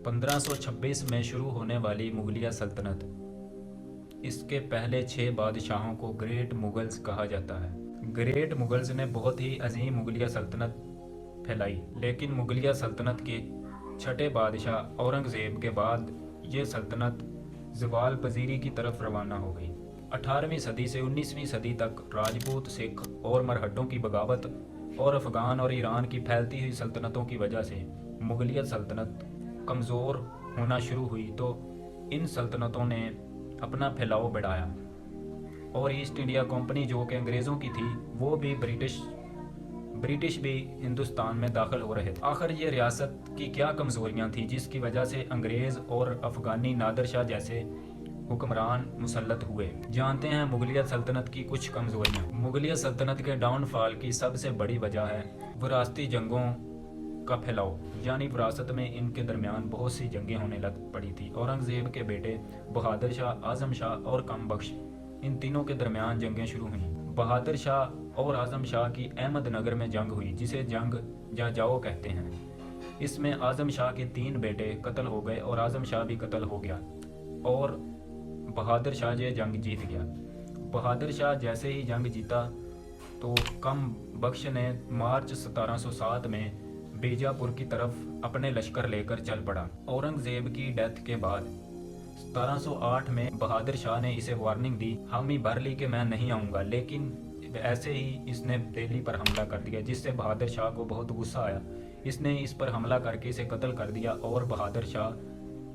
1526 में शुरू होने वाली मुगलिया सल्तनत, इसके पहले 6 बादशाहों को ग्रेट मुगल्स कहा जाता है। ग्रेट मुगल्स ने बहुत ही अजीम मुगलिया सल्तनत फैलाई, लेकिन मुगलिया सल्तनत के छठे बादशाह औरंगज़ेब के बाद ये सल्तनत ज़वाल पजीरी की तरफ रवाना हो गई। 18वीं सदी से 19वीं सदी तक राजपूत, सिख और मरहट्टों की बगावत और अफ़गान और ईरान की फैलती हुई सल्तनतों की वजह से मुगलिया सल्तनत कमज़ोर होना शुरू हुई, तो इन सल्तनतों ने अपना फैलाव बढ़ाया और ईस्ट इंडिया कंपनी जो कि अंग्रेज़ों की थी, वो भी ब्रिटिश भी हिंदुस्तान में दाखिल हो रहे थे। आखिर ये रियासत की क्या कमज़ोरियाँ थी जिसकी वजह से अंग्रेज़ और अफ़गानी नादर शाह जैसे हुक्मरान मुसल्लत हुए। जानते हैं मुगलिया सल्तनत की कुछ कमज़ोरियाँ। मुगलिया सल्तनत के डाउनफॉल की सबसे बड़ी वजह है विरासती जंगों का फैलाव, यानी विरासत में इनके दरमियान बहुत सी जंगें होने लग पड़ी थी। औरंगज़ेब के बेटे बहादुर शाह, आज़म शाह और कम बख्श, इन तीनों के दरमियान जंगें शुरू हुईं। बहादुर शाह और आज़म शाह की अहमदनगर में जंग हुई, जिसे जंग जाजाओ कहते हैं। इसमें आज़म शाह के 3 बेटे कत्ल हो गए और आज़म शाह भी कत्ल हो गया और बहादुर शाह ये जंग जीत गया। बहादुर शाह जैसे ही जंग जीता तो कम बख्श ने मार्च 1707 में बीजापुर की तरफ अपने लश्कर लेकर चल पड़ा। औरंगज़ेब की डेथ के बाद 1708 में बहादुर शाह ने इसे वार्निंग दी, हामी भर ली कि मैं नहीं आऊँगा, लेकिन ऐसे ही इसने दिल्ली पर हमला कर दिया, जिससे बहादुर शाह को बहुत गुस्सा आया। इसने इस पर हमला करके इसे कत्ल कर दिया और बहादुर शाह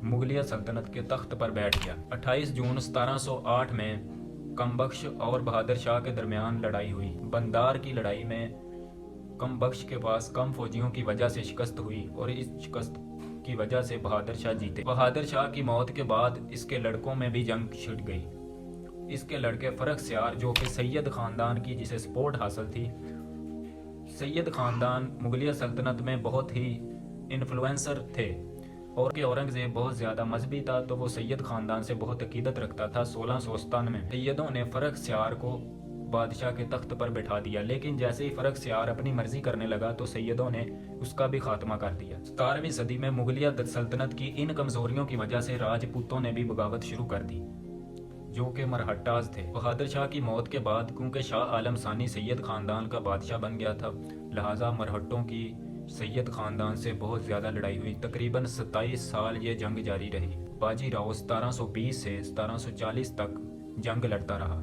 मुगलिया सल्तनत के तख्त पर बैठ गया। 28 जून 1708 में कमबख्श और बहादुर शाह के दरमियान लड़ाई हुई। बंदार की लड़ाई में कमबख्श के पास कम फौजियों की वजह से शिकस्त हुई और इस शिकस्त की वजह से बहादुर शाह जीते। बहादुर शाह की मौत के बाद इसके लड़कों में भी जंग छिड़ गई। इसके लड़के फर्रुख सियार, जो कि सैयद ख़ानदान की जिसे सपोर्ट हासिल थी, सैयद ख़ानदान मुगलिया सल्तनत में बहुत ही इन्फ्लुएंसर थे और कि औरंगज़ेब बहुत ज़्यादा मजहबी था, तो वो सैयद ख़ानदान से बहुत अकीदत रखता था। 1697 में सैयदों ने फर्रुख सियार को बादशाह के तख्त पर बैठा दिया, लेकिन जैसे ही फर्रुख सियार अपनी मर्जी करने लगा तो सैयदों ने उसका भी खात्मा कर दिया। 17वीं सदी में मुगलिया सल्तनत की इन कमज़ोरियों की वजह से राजपूतों ने भी बगावत शुरू कर दी, जो कि मरहट्टाज थे। बहादुर शाह की मौत के बाद क्योंकि शाह आलम सानी सैयद ख़ानदान का बादशाह बन गया था, लिहाजा मरहट्टों की सैयद ख़ानदान से बहुत ज़्यादा लड़ाई हुई। तकरीबन 27 साल ये जंग जारी रही। बाजी राव 1720 से 1740 तक जंग लड़ता रहा।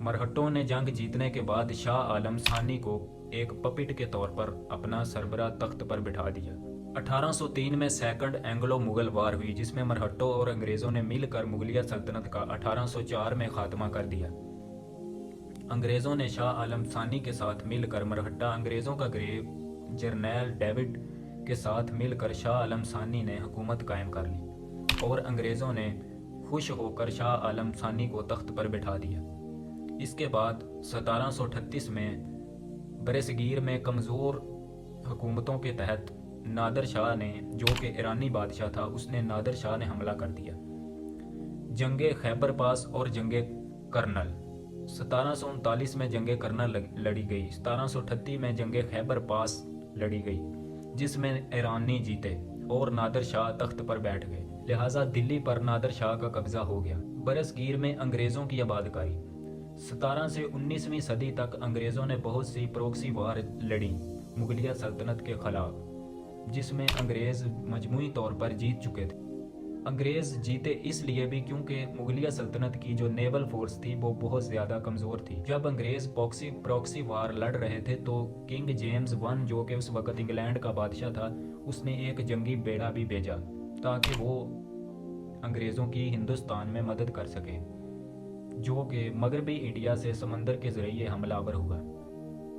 मरहट्टों ने जंग जीतने के बाद शाह आलम सानी को एक पपिट के तौर पर अपना सरबराह तख्त पर बिठा दिया। 1803 में सेकंड एंग्लो मुगल वार हुई, जिसमें मरहट्टों और अंग्रेज़ों ने मिलकर मुगलिया सल्तनत का 1804 में खात्मा कर दिया। अंग्रेज़ों ने शाह आलम सानी के साथ मिलकर मरहट्टा अंग्रेज़ों का ग्रेव जर्नैल डेविड के साथ मिलकर शाह आलम सानी ने हुकूमत कायम कर ली और अंग्रेज़ों ने खुश होकर शाह आलम सानी को तख्त पर बिठा दिया। इसके बाद 1738 में बरसगीर में कमज़ोर हुकूमतों के तहत नादर शाह ने, जो कि ईरानी बादशाह था, उसने नादर शाह ने हमला कर दिया। जंगे खैबर पास और जंगे कर्नल 1739 में जंगे कर्नल लड़ी गई। 1738 में जंगे खैबर पास लड़ी गई, जिसमें ईरानी जीते और नादर शाह तख्त पर बैठ गए, लिहाजा दिल्ली पर नादर शाह का कब्जा हो गया। बरसगीर में अंग्रेज़ों की आबादकारी 17 से 19वीं सदी तक अंग्रेज़ों ने बहुत सी प्रॉक्सी वार लड़ी मुगलिया सल्तनत के खिलाफ, जिसमें अंग्रेज़ मजमूई तौर पर जीत चुके थे। अंग्रेज़ जीते इसलिए भी क्योंकि मुगलिया सल्तनत की जो नेवल फोर्स थी वो बहुत ज़्यादा कमज़ोर थी। जब अंग्रेज़ प्रॉक्सी वार लड़ रहे थे तो किंग जेम्स वन, जो कि उस वक़्त इंग्लैंड का बादशाह था, उसने एक जंगी बेड़ा भी भेजा ताकि वो अंग्रेज़ों की हिंदुस्तान में मदद कर सके, जो कि मगरबी इंडिया से समंदर के ज़रिए हमलावर हुआ।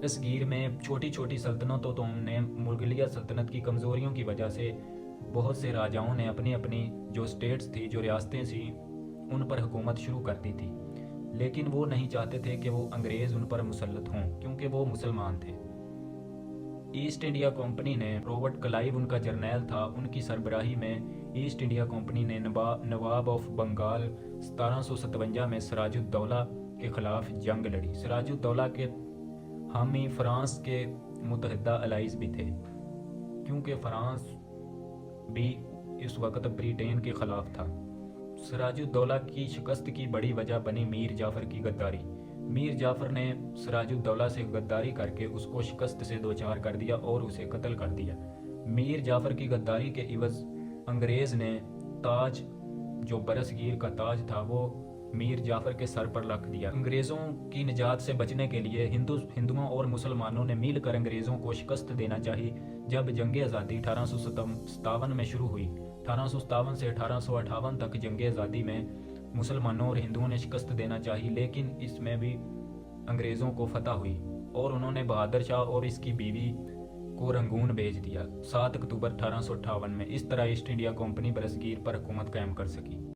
इस गिर में छोटी छोटी सल्तनतों ने मुगलिया सल्तनत की कमज़ोरियों की वजह से बहुत से राजाओं ने अपनी अपनी जो स्टेट्स थी, जो रियासतें थी, उन पर हुकूमत शुरू कर दी थी, लेकिन वो नहीं चाहते थे कि वो अंग्रेज़ उन पर मुसल्लत हों क्योंकि वो मुसलमान थे। ईस्ट इंडिया कंपनी ने, रॉबर्ट क्लाइव उनका जर्नैल था, उनकी सरबराही में ईस्ट इंडिया कंपनी ने नवाब ऑफ बंगाल 1757 में सिराजुद्दौला के खिलाफ जंग लड़ी। सिराजुद्दौला के हामी फ्रांस के मुतहदा अलाइज भी थे, क्योंकि फ्रांस भी इस वक्त ब्रिटेन के खिलाफ था। सिराजुद्दौला की शिकस्त की बड़ी वजह बनी मीर जाफ़र की गद्दारी। मीर जाफ़र ने सिराजुद्दौला से गद्दारी करके उसको शिकस्त से दो चार कर दिया और उसे कत्ल कर दिया। मीर जाफ़र की गद्दारी के इवज़ अंग्रेज़ ने ताज, जो बरसगीर का ताज था, वो मीर जाफ़र के सर पर रख दिया। अंग्रेज़ों की निजात से बचने के लिए हिंदुओं और मुसलमानों ने मिलकर अंग्रेज़ों को शिकस्त देना चाहिए। जब जंग आज़ादी 1857 में शुरू हुई, 1857 से 1858 तक जंग आज़ादी में मुसलमानों और हिंदुओं ने शिकस्त देना चाहिए, लेकिन इसमें भी अंग्रेज़ों को फतह हुई और उन्होंने बहादुर शाह और इसकी बीवी को रंगून भेज दिया 7 अक्टूबर 1858 में। इस तरह ईस्ट इंडिया कंपनी बरसगीर पर हुकूमत कायम कर सकी।